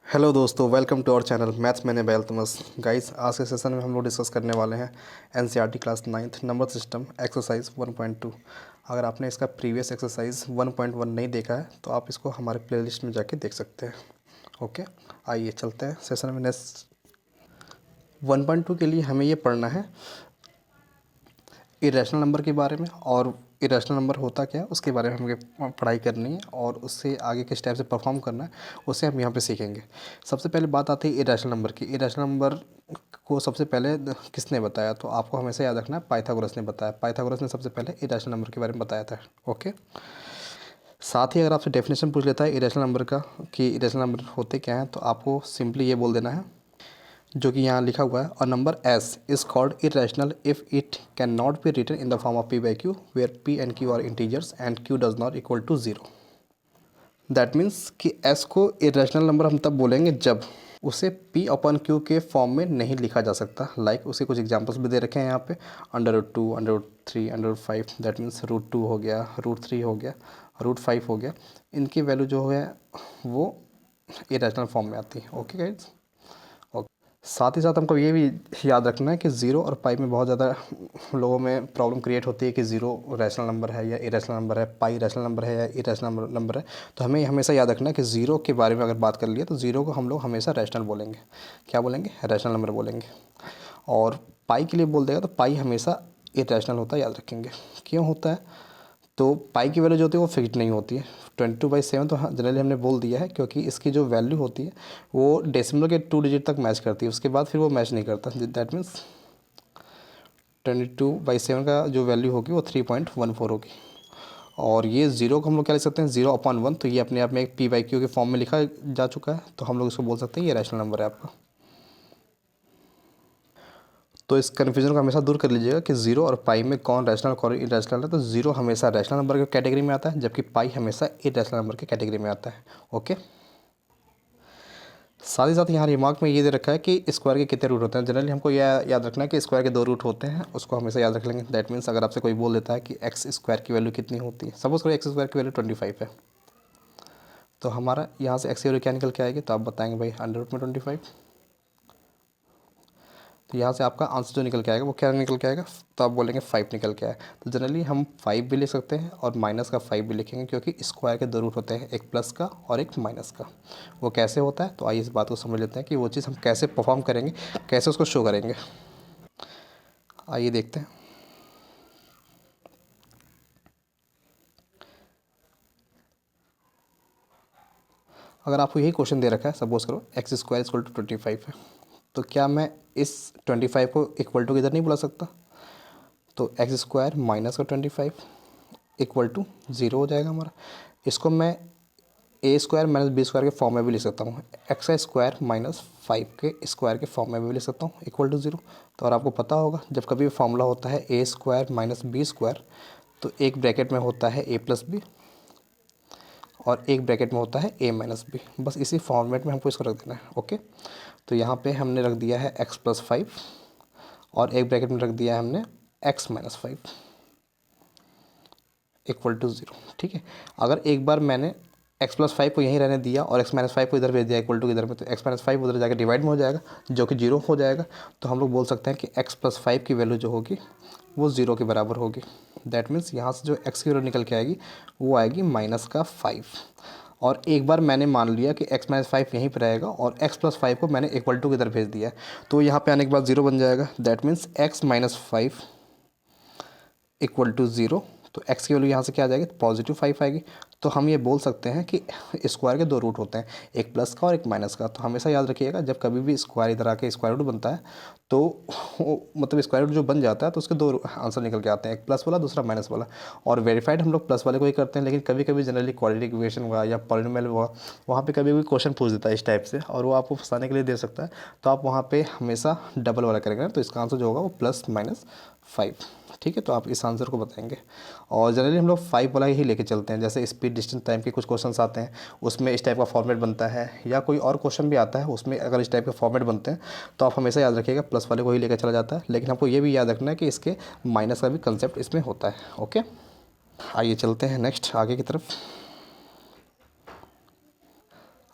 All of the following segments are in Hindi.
हेलो दोस्तों, welcome to our channel maths मैंने बैल तमस। गाइस, आज के सेशन में हम लोग डिस्कस करने वाले हैं NCERT class 9th number system exercise 1.2। अगर आपने इसका प्रीवियस एक्सरसाइज 1.1 नहीं देखा है तो आप इसको हमारे प्लेलिस्ट में जाके देख सकते हैं। ओके, आइए चलते हैं सेशन में। नेक्स्ट 1.2 के लिए हमें ये पढ़ना है इरेशनल नंबर के बारे में, और इरेशनल नंबर होता क्या है उसके बारे में हमें पढ़ाई करनी है, और उससे आगे किस टाइप से परफॉर्म करना है उसे हम यहाँ पे सीखेंगे। सबसे पहले बात आती है इरेशनल नंबर की। इरेशनल नंबर को सबसे पहले किसने बताया, तो आपको हमेशा याद रखना है पाइथागोरस ने बताया। पाइथागोरस ने सबसे पहले इरेशनल नंबर के बारे में बताया था। ओके, साथ ही अगर आपसे डेफिनेशन पूछ लेता है इरेशनल नंबर का कि इरेशनल नंबर होते क्या हैं, तो आपको सिंपली ये बोल देना है जो कि यहाँ लिखा हुआ है, a number S is called irrational if it can not be written in the form of P by Q where P and Q are integers and Q does not equal to zero. That means कि एस को इरेशनल नंबर हम तब बोलेंगे जब उसे पी अपन क्यू के फॉर्म में नहीं लिखा जा सकता। उसे कुछ एग्जांपल्स भी दे रखे हैं यहाँ पे, √2, √3, √5। दैट मीन्स √2 हो गया, √3 हो गया, √5 हो गया। इनकी वैल्यू जो है वो इरेशनल फॉर्म में आती है। ओके गाइज, साथ ही साथ हमको ये भी याद रखना है कि ज़ीरो और पाई में बहुत ज़्यादा लोगों में प्रॉब्लम क्रिएट होती है कि ज़ीरो रैशनल नंबर है या इरेशनल नंबर है, पाई रैशनल नंबर है या इरेशनल नंबर है। तो हमें हमेशा याद रखना है कि ज़ीरो के बारे में अगर बात कर लिए तो ज़ीरो को हम लोग हमेशा रैशनल बोलेंगे। क्या बोलेंगे? रैशनल नंबर बोलेंगे। और पाई के लिए बोल देगा तो पाई हमेशा इरेशनल होता है, याद रखेंगे। क्यों होता है? तो पाई की वैल्यू जो होती है वो फिक्स्ड नहीं होती है। 22/7 तो हाँ जनरली हमने बोल दिया है, क्योंकि इसकी जो वैल्यू होती है वो डेसिमल के 2 डिजिट तक मैच करती है, उसके बाद फिर वो मैच नहीं करता। दैट मीन्स 22/7 का जो वैल्यू होगी वो 3.14 होगी। और ये ज़ीरो को हम लोग क्या लिख सकते हैं? 0/1। तो ये अपने आप में एक पी बाई क्यू के फॉर्म में लिखा जा चुका है, तो हम लोग इसको बोल सकते हैं ये रैशनल नंबर है आपका। तो इस कन्फ्यूजन को हमेशा दूर कर लीजिएगा कि जीरो और पाई में कौन रैशनल कौन इरेशनल है। तो जीरो हमेशा रैशनल नंबर के कैटेगरी में आता है, जबकि पाई हमेशा इरेशनल नंबर के कैटेगरी में आता है। ओके, साथ ही साथ यहाँ रिमार्क में ये दे रखा है कि स्क्वायर के कितने रूट होते हैं। जनरली हमको यह याद रखना है कि स्क्वायर के 2 रूट होते हैं, उसको हमेशा याद रख लेंगे। दैट मीन्स अगर आपसे कोई बोल देता है कि एक्स स्क्वायर की वैल्यू कितनी होती है, सपोज करो एक्स स्क्वायर की वैल्यू 25 है, तो हमारा यहाँ से एक्स की वैल्यू क्या निकल के आएगी, तो आप बताएंगे भाई अंडर रूट में 25। तो यहाँ से आपका आंसर जो निकल के आएगा वो क्या निकल के आएगा, तो आप बोलेंगे 5 निकल के आए। तो जनरली हम 5 भी लिख सकते हैं और माइनस का 5 भी लिखेंगे, क्योंकि स्क्वायर के 2 रूट होते हैं, एक प्लस का और एक माइनस का। वो कैसे होता है, तो आइए इस बात को समझ लेते हैं कि वो चीज़ हम कैसे परफॉर्म करेंगे, कैसे उसको शो करेंगे। आइए देखते हैं। अगर आपको यही क्वेश्चन दे रखा है, सपोज करो एक्स स्क्वायर इक्वल टू 25 है, तो क्या मैं इस 25 को इक्वल टू किधर नहीं बुला सकता? तो एक्स स्क्वायर माइनस का 25 इक्वल टू 0 हो जाएगा हमारा। इसको मैं ए स्क्वायर माइनस बी स्क्वायर के फॉर्म में भी लिख सकता हूँ, एक्स स्क्वायर माइनस 5 के स्क्वायर के फॉर्म में भी लिख सकता हूँ इक्वल टू 0। तो और आपको पता होगा जब कभी फॉर्मूला होता है ए स्क्वायर माइनस बी स्क्वायर, तो एक ब्रैकेट में होता है ए प्लस बी और एक ब्रैकेट में होता है ए माइनस बी। बस इसी फॉर्मेट में हमको इसको रख देना है। ओके, तो यहाँ पे हमने रख दिया है एक्स प्लस 5 और एक ब्रैकेट में रख दिया है हमने एक्स माइनस 5 इक्वल टू 0। ठीक है, अगर एक बार मैंने एक्स प्लस 5 को यहीं रहने दिया और एक्स माइनस 5 को इधर भेज दिया इक्वल टू इधर में, तो एक्स माइनस 5 उधर जाकर डिवाइड में हो जाएगा, जो कि 0 हो जाएगा। तो हम लोग बोल सकते हैं कि एक्स प्लस 5 की वैल्यू जो होगी वो 0 के बराबर होगी। दैट मीन्स यहाँ से जो एक्स की वैल्यू निकल के आएगी वो आएगी माइनस का 5। और एक बार मैंने मान लिया कि एक्स माइनस 5 यहीं पर रहेगा और एक्स प्लस 5 को मैंने इक्वल टू की इधर भेज दिया, तो यहाँ पे आने के बाद 0 बन जाएगा। That means x minus 5 equal to 0। तो x की वैल्यू यहाँ से क्या आ जाएगी, पॉजिटिव 5 आएगी। तो हम ये बोल सकते हैं कि स्क्वायर के 2 रूट होते हैं, एक प्लस का और एक माइनस का। तो हमेशा याद रखिएगा जब कभी भी स्क्वायर इधर आके स्क्वायर रूट बनता है, तो मतलब स्क्वायर रूट जो बन जाता है तो उसके 2 आंसर निकल के आते हैं, एक प्लस वाला दूसरा माइनस वाला। और वेरीफाइड हम लोग प्लस वाले को ही करते हैं, लेकिन कभी कभी जनरली क्वाड्रेटिक इक्वेशन हुआ या पॉलिनोमियल हुआ, वहाँ पे कभी भी क्वेश्चन पूछ देता है इस टाइप से, और वो आपको फंसाने के लिए दे सकता है। तो आप वहाँ पे हमेशा डबल वाला करेंगे, तो इसका आंसर जो होगा वो +-5। ठीक है, तो आप इस आंसर को बताएंगे। और जनरली हम लोग 5 वाला ही लेके चलते हैं। जैसे स्पीड डिस्टेंस टाइम के कुछ क्वेश्चंस आते हैं, उसमें इस टाइप का फॉर्मेट बनता है, या कोई और क्वेश्चन भी आता है उसमें अगर इस टाइप के फॉर्मेट बनते हैं, तो आप हमेशा याद रखिएगा प्लस वाले को ही लेकर चला जाता है। लेकिन हमको ये भी याद रखना है कि इसके माइनस का भी कंसेप्ट इसमें होता है। ओके, आइए चलते हैं नेक्स्ट आगे की तरफ।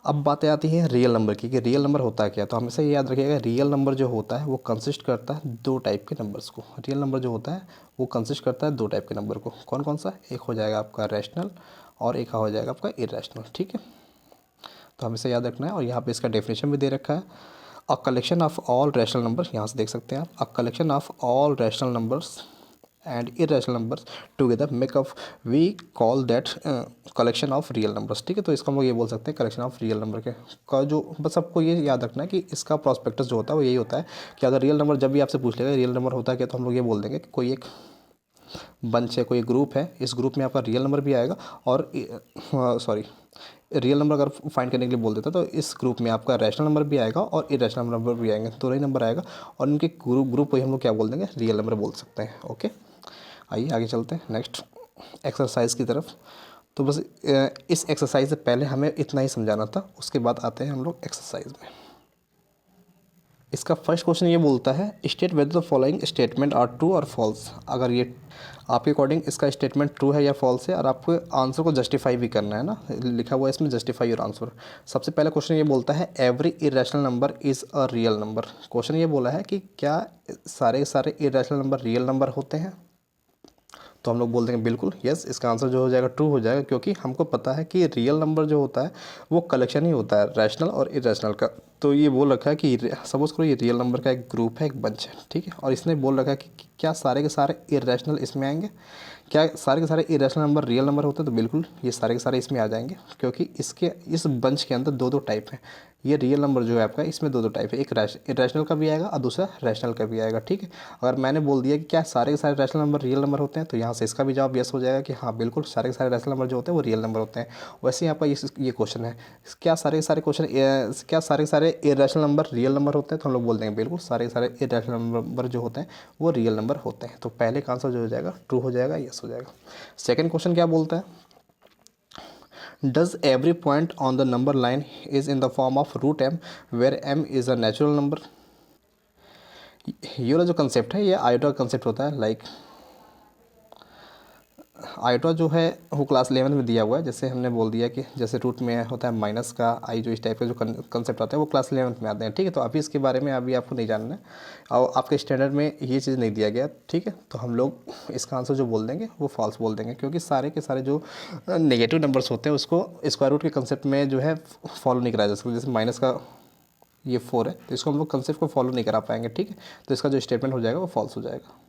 अब बातें आती हैं रियल नंबर की कि रियल नंबर होता है क्या। तो हमेशा ये याद रखिएगा, रियल नंबर जो होता है वो कंसिस्ट करता है दो टाइप के नंबर्स को। रियल नंबर जो होता है वो कंसिस्ट करता है दो टाइप के नंबर को। कौन कौन सा? एक हो जाएगा आपका रैशनल और एक हो जाएगा आपका इरेशनल। ठीक है, तो हमेशा याद रखना है। और यहाँ पे इसका डेफिनेशन भी दे रखा है, a collection of all rational numbers, यहाँ से देख सकते हैं आप, a collection of all rational numbers and irrational numbers together make up, we call that collection of real numbers। ठीक है, तो इसको हम लोग ये बोल सकते हैं कलेक्शन ऑफ रियल नंबर के का जो, बस आपको ये याद रखना है कि इसका प्रॉस्पेक्टस जो होता है वो यही होता है कि अगर रियल नंबर जब भी आपसे पूछ लेगा रियल नंबर होता है क्या, तो हम लोग ये बोल देंगे कि कोई एक बंच है, कोई ग्रुप है, इस ग्रुप में आपका रियल नंबर भी आएगा और सॉरी रियल नंबर अगर फाइंड करने के लिए बोल देता तो इस ग्रुप में आपका रैशनल नंबर भी आएगा और इरेशनल नंबर भी आएंगे, दोनों ही नंबर आएगा और इनके ग्रुप को ही हम लोग क्या बोल देंगे, रियल नंबर बोल सकते हैं। ओके, आइए आगे चलते हैं नेक्स्ट एक्सरसाइज की तरफ। तो बस इस एक्सरसाइज से पहले हमें इतना ही समझाना था, उसके बाद आते हैं हम लोग एक्सरसाइज में। इसका फर्स्ट क्वेश्चन ये बोलता है state whether the following statement are true और फॉल्स। अगर ये आपके अकॉर्डिंग इसका स्टेटमेंट ट्रू है या फॉल्स है, और आपको आंसर को जस्टिफाई भी करना है ना, लिखा हुआ है इसमें जस्टिफाई योर आंसर। सबसे पहला क्वेश्चन ये बोलता है every irrational number is a real number. Question ये बोला है कि क्या सारे के सारे इरेशनल नंबर रियल नंबर होते हैं। तो हम लोग बोल देंगे बिल्कुल यस, इसका आंसर जो हो जाएगा ट्रू हो जाएगा, क्योंकि हमको पता है कि रियल नंबर जो होता है वो कलेक्शन ही होता है रैशनल और इरेशनल का। तो ये बोल रखा है कि सपोज करो ये रियल नंबर का एक ग्रुप है, एक बंच है, ठीक है, और इसने बोल रखा है कि क्या सारे के सारे इरेशनल इसमें आएंगे, क्या सारे के सारे इरेशनल नंबर रियल नंबर होते हैं। तो बिल्कुल ये सारे के सारे इसमें आ जाएंगे, क्योंकि इसके इस बंच के अंदर दो दो टाइप हैं। ये रियल नंबर जो है आपका, इसमें दो दो टाइप है, एक इरेशनल का भी आएगा और दूसरा रैशनल का भी आएगा। ठीक है, अगर मैंने बोल दिया कि क्या सारे के सारे रैशनल नंबर रियल नंबर होते हैं, तो यहाँ से इसका भी जवाब यस हो जाएगा कि हाँ बिल्कुल सारे के सारे रैशनल नंबर जो होते हैं वो रियल नंबर होते हैं। वैसे ही आपका ये क्वेश्चन है, क्या सारे के सारे क्वेश्चन क्या सारे के सारे इरेशनल नंबर रियल नंबर होते हैं, तो हम लोग बोल देंगे बिल्कुल सारे के सारे इरेशनल नंबर जो होते हैं वो रियल नंबर होते हैं। तो पहले का आंसर जो हो जाएगा ट्रू हो जाएगा, यस हो जाएगा। सेकेंड क्वेश्चन क्या बोलता है, Does every point on the number line is in the form of root m where m is a natural number। ये वाला जो कंसेप्ट है ये आयोटा कंसेप्ट होता है। लाइक आयोटा जो है वो क्लास 11 में दिया हुआ है, जैसे हमने बोल दिया कि जैसे रूट में होता है माइनस का आई, जो इस टाइप का जो कंसेप्ट आता है वो क्लास 11 में आते हैं। ठीक है, तो अभी इसके बारे में अभी आपको नहीं जानना है और आपके स्टैंडर्ड में ये चीज़ नहीं दिया गया। ठीक है, तो हम लोग इसका आंसर जो बोल देंगे वो फॉल्स बोल देंगे, क्योंकि सारे के सारे जो नेगेटिव नंबर्स होते हैं उसको स्क्वायर रूट के कंसेप्ट में जो है फॉलो नहीं कराया जा सकता। जैसे माइनस का ये 4 है, तो इसको हम लोग कंसेप्ट को फॉलो नहीं करा पाएंगे। ठीक है, तो इसका जो स्टेटमेंट हो जाएगा वो फॉल्स हो जाएगा।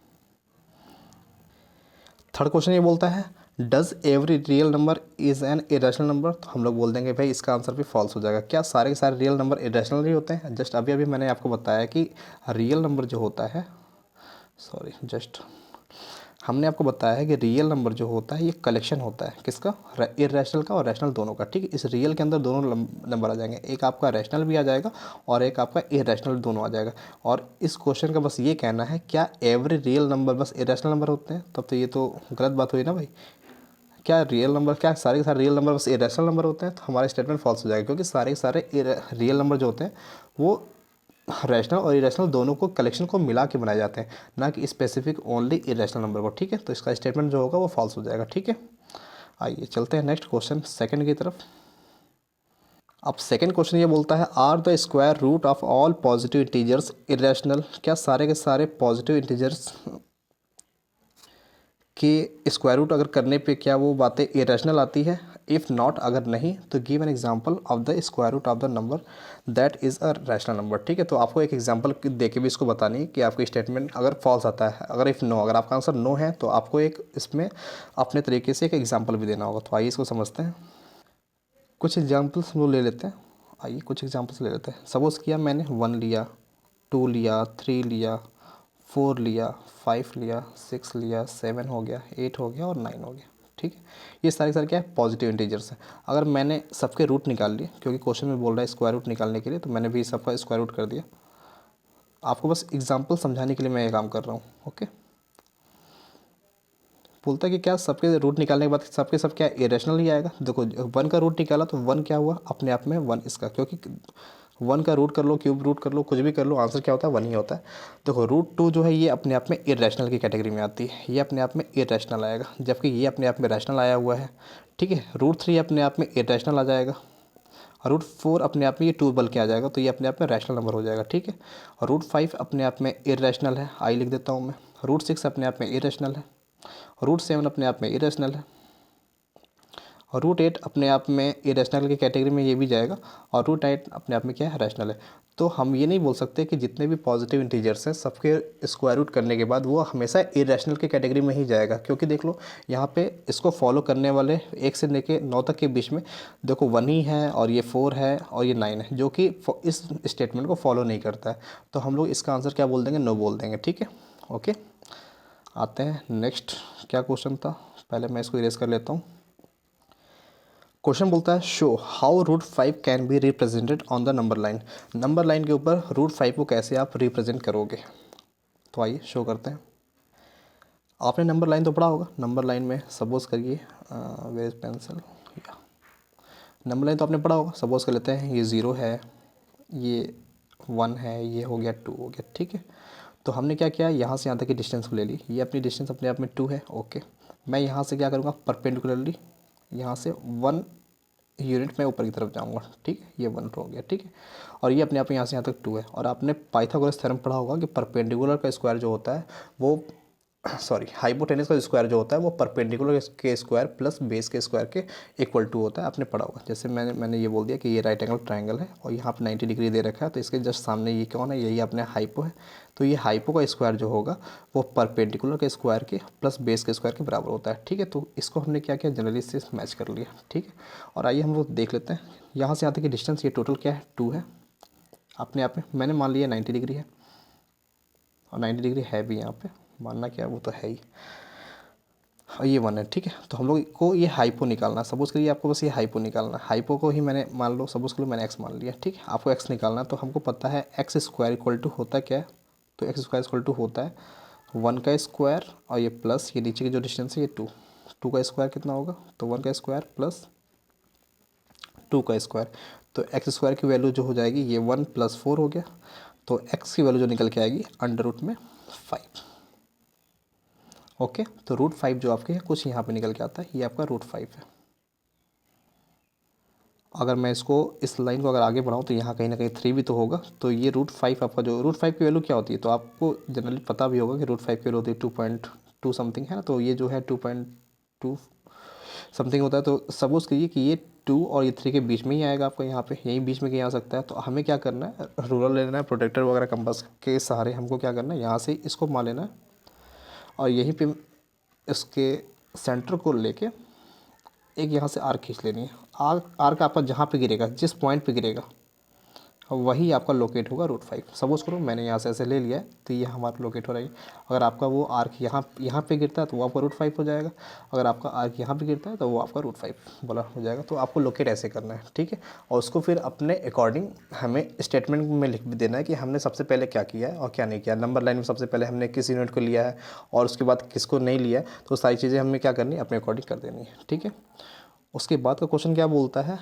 थर्ड क्वेश्चन ये बोलता है does every real number is an irrational number. तो हम लोग बोल देंगे भाई इसका आंसर भी फॉल्स हो जाएगा। क्या सारे के सारे रियल नंबर इरेशनल ही होते हैं। जस्ट अभी अभी मैंने आपको बताया कि रियल नंबर जो होता है, सॉरी जस्ट हमने आपको बताया है कि रियल नंबर जो होता है ये कलेक्शन होता है किसका, इरेशनल का और रैशनल दोनों का। ठीक है, इस रियल के अंदर दोनों नंबर आ जाएंगे, एक आपका रैशनल भी आ जाएगा और एक आपका इरेशनल दोनों आ जाएगा। और इस क्वेश्चन का बस ये कहना है क्या एवरी रियल नंबर बस इरेशनल नंबर होते हैं, तब तो ये तो गलत बात हुई ना भाई। क्या रियल नंबर, क्या सारे के सारे रियल नंबर बस इरेशनल नंबर होते हैं, तो हमारा स्टेटमेंट फॉल्स हो जाएगा, क्योंकि सारे के सारे रियल नंबर जो होते हैं वो रैशनल और इरेशनल दोनों को कलेक्शन को मिला के बनाए जाते हैं, ना कि स्पेसिफिक ओनली इरेशनल नंबर को। ठीक है, तो इसका स्टेटमेंट जो होगा वो फॉल्स हो जाएगा। ठीक है, आइए चलते हैं नेक्स्ट क्वेश्चन सेकंड की तरफ। अब सेकंड क्वेश्चन ये बोलता है are the square root of all positive integers irrational. क्या सारे के सारे पॉजिटिव इंटीजर्स कि स्क्वायर रूट अगर करने पे क्या वो बातें इरेशनल आती है। इफ़ नॉट, अगर नहीं तो give an example of the square root of the number that is a rational number. ठीक है, तो आपको एक एग्जांपल दे के भी इसको बतानी है कि आपकी स्टेटमेंट अगर फॉल्स आता है। अगर इफ़ नो, अगर आपका आंसर नो है तो आपको एक इसमें अपने तरीके से एक एग्जाम्पल भी देना होगा। तो आइए इसको समझते हैं, कुछ एग्जाम्पल्स हम लोग ले लेते हैं। आइए कुछ एग्जाम्पल्स ले लेते हैं। सपोज़ किया मैंने 1 लिया, 2 लिया, 3 लिया, 4 लिया, 5 लिया, 6 लिया, 7 हो गया, 8 हो गया और 9 हो गया। ठीक है, ये सारे सारे क्या है, पॉजिटिव इंटीजर्स हैं। अगर मैंने सबके रूट निकाल लिए, क्योंकि क्वेश्चन में बोल रहा है स्क्वायर रूट निकालने के लिए, तो मैंने भी सबका स्क्वायर रूट कर दिया। आपको बस एग्जांपल समझाने के लिए मैं ये काम कर रहा हूँ। ओके, बोलता है कि क्या सबके रूट निकालने के बाद सबके सब क्या इरेशनल ही आएगा। देखो 1 का रूट निकाला तो 1 क्या हुआ अपने आप में 1 इसका, क्योंकि 1 का रूट कर लो, क्यूब रूट कर लो, कुछ भी कर लो, आंसर क्या होता है 1 ही होता है। देखो √2 जो है ये अपने आप में इरेशनल की कैटेगरी में आती है, ये अपने आप में इरेशनल आएगा, जबकि ये अपने आप में रैशनल आया हुआ है। ठीक है, √3 अपने आप में इरेशनल आ जाएगा √4 अपने आप में ये 2 बल के आ जाएगा, तो ये अपने आप में रैशनल नंबर हो जाएगा, ठीक है। और √5 अपने आप में इरेशनल है, आई लिख देता हूँ मैं। √6 अपने आप में इरेशनल है। √7 अपने आप में इरेशनल है। और √8 अपने आप में इरेशनल की कैटेगरी में ये भी जाएगा। और √8 अपने आप में क्या है, रैशनल है। तो हम ये नहीं बोल सकते कि जितने भी पॉजिटिव इंटीजर्स हैं सबके स्क्वायर रूट करने के बाद वो हमेशा इरेशनल की कैटेगरी में ही जाएगा, क्योंकि देख लो यहाँ पे इसको फॉलो करने वाले 1 से लेके 9 तक के बीच में देखो 1 ही है, और ये 4 है, और ये 9 है, जो कि इस स्टेटमेंट को फॉलो नहीं करता है। तो हम लोग इसका आंसर क्या बोल देंगे, नो बोल देंगे, ठीक है। ओके, आते हैं नेक्स्ट। क्या क्वेश्चन था, पहले मैं इसको इरेज कर लेता हूँ। क्वेश्चन बोलता है show how √5 can be represented on the number line. Number line के ऊपर √5 को कैसे आप रिप्रेजेंट करोगे। तो आइए शो करते हैं। आपने नंबर लाइन तो पढ़ा होगा। नंबर लाइन में सपोज करिए वेयर इज पेंसिल, या नंबर लाइन तो आपने पढ़ा होगा। सपोज कर लेते हैं ये 0 है, ये 1 है, ये हो गया 2 हो गया, ठीक है। तो हमने क्या किया, यहाँ से यहाँ तक की डिस्टेंस को ले ली। ये अपनी डिस्टेंस अपने आप में 2 है, ओके। मैं यहाँ से क्या करूँगा, परपेंडिकुलरली यहाँ से 1 यूनिट में ऊपर की तरफ जाऊँगा, ठीक है। ये 1 हो गया, ठीक है। और ये अपने आप यहाँ से यहाँ तक 2 है। और आपने पाइथागोरस थ्योरम पढ़ा होगा कि परपेंडिकुलर का स्क्वायर जो होता है वो सॉरी हाइपोटेनस का स्क्वायर जो होता है वो परपेंडिकुलर के स्क्वायर प्लस बेस के स्क्वायर के इक्वल टू होता है। आपने पढ़ा होगा। जैसे मैंने ये बोल दिया कि ये राइट एंगल ट्रायंगल है और यहाँ पे 90 डिग्री दे रखा है, तो इसके जस्ट सामने ये कौन है, यही अपने हाइपो है। तो ये हाइपो का स्क्वायर जो होगा वो परपेंडिकुलर के स्क्वायर के प्लस बेस के स्क्वायर के बराबर होता है, ठीक है। तो इसको हमने क्या किया, जनरली से मैच कर लिया, ठीक है। और आइए हम लोग देख लेते हैं यहाँ से यहाँ तक की डिस्टेंस, ये टोटल क्या है, 2 है अपने आप में। मैंने मान लिया 90 डिग्री है, और 90 डिग्री है भी यहाँ पे, मानना क्या है वो तो है ही। और ये 1 है, ठीक है। तो हम लोग को ये हाइपो निकालना है। सपोज करिए आपको बस ये हाइपो निकालना है। हाइपो को ही मैंने मान लो, सपोज करो मैंने एक्स मान लिया, ठीक है। आपको एक्स निकालना है, तो हमको पता है एक्स स्क्वायर इक्वल टू होता क्या है। तो एक्स स्क्वायर इक्वल टू होता है 1 का स्क्वायर और ये प्लस ये नीचे की जो डिस्टेंस है ये 2 का स्क्वायर कितना होगा, तो 1 का स्क्वायर प्लस 2 का स्क्वायर। तो एक्स स्क्वायर की वैल्यू जो हो जाएगी ये 1 + 4 हो गया। तो एक्स की वैल्यू जो निकल के आएगी √5। ओके, तो √5 जो आपके है कुछ यहाँ पे निकल के आता है, ये आपका √5 है। अगर मैं इसको इस लाइन को अगर आगे बढ़ाऊँ तो यहाँ कहीं ना कहीं 3 भी तो होगा। तो ये √5 आपका जो √5 की वैल्यू क्या होती है, तो आपको जनरली पता भी होगा कि √5 की वैल्यू होती है 2.2 समथिंग है ना। तो ये जो है 2.2 समथिंग होता है। तो सपोज कीजिए कि ये 2 और ये 3 के बीच में ही आएगा आपको, यहाँ पे यहीं बीच में कहीं आ सकता है। तो हमें क्या करना है, रूलर लेना है, प्रोटेक्टर वगैरह कंपास के सहारे हमको क्या करना है, यहाँ से इसको मान लेना है और यहीं पे इसके सेंटर को लेके एक यहाँ से आर्क खींच लेनी है। आर्क आपका जहाँ पे गिरेगा, जिस पॉइंट पे गिरेगा वही आपका लोकेट होगा √5। सपोज करो मैंने यहाँ से ऐसे ले लिया है, तो ये हमारा लोकेट हो रहा है। अगर आपका वो आर्क यहाँ पे गिरता है तो वो आपका √5 हो जाएगा। अगर आपका आर्क यहाँ पे गिरता है तो वो आपका √5 बोला हो जाएगा। तो आपको लोकेट ऐसे करना है, ठीक है। और उसको फिर अपने अकॉर्डिंग हमें स्टेटमेंट में लिख भी देना है कि हमने सबसे पहले क्या किया है और क्या नहीं किया। नंबर लाइन में सबसे पहले हमने किस यूनिट को लिया है और उसके बाद किसको नहीं लिया है, तो सारी चीज़ें हमें क्या करनी है, अपने अकॉर्डिंग कर देनी है, ठीक है। उसके बाद का क्वेश्चन क्या बोलता है,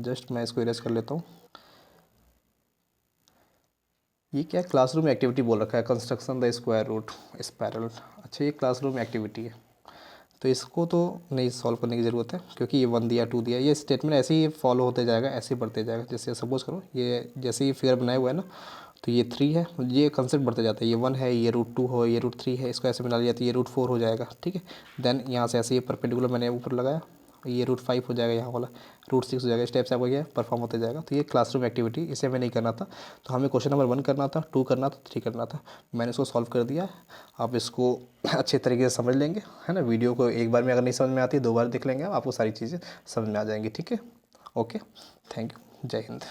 जस्ट मैं इसको इरेज कर लेता हूँ। ये क्या क्लासरूम एक्टिविटी बोल रखा है, construction the square root spiral. अच्छा, ये क्लासरूम एक्टिविटी है, तो इसको तो नहीं सॉल्व करने की ज़रूरत है, क्योंकि ये 1 दिया 2 दिया, ये स्टेटमेंट ऐसे ही फॉलो होते जाएगा, ऐसे ही बढ़ते जाएगा। जैसे सपोज करो ये जैसे ये फिगर बनाया हुआ है ना, तो ये 3 है, ये कंसेप्ट बढ़ते जाता है। ये 1 है, ये √2 हो, ये √3 है, इसको ऐसे बना लिया तो ये √4 हो जाएगा, ठीक है। देन यहाँ से ऐसे ये परपेंडिकुलर मैंने ऊपर लगाया, ये √5 हो जाएगा, यहाँ वाला √6 हो जाएगा। इस टाइप से आपको ये परफॉर्म होते जाएगा। तो ये क्लासरूम एक्टिविटी, इसे हमें नहीं करना था। तो हमें क्वेश्चन नंबर 1 करना था, 2 करना था, 3 करना था। मैंने इसको सॉल्व कर दिया। आप इसको अच्छे तरीके से समझ लेंगे, है ना। वीडियो को एक बार में अगर नहीं समझ में आती है 2 बार देख लेंगे, आपको सारी चीज़ें समझ में आ जाएंगी, ठीक है। ओके, थैंक यू, जय हिंद।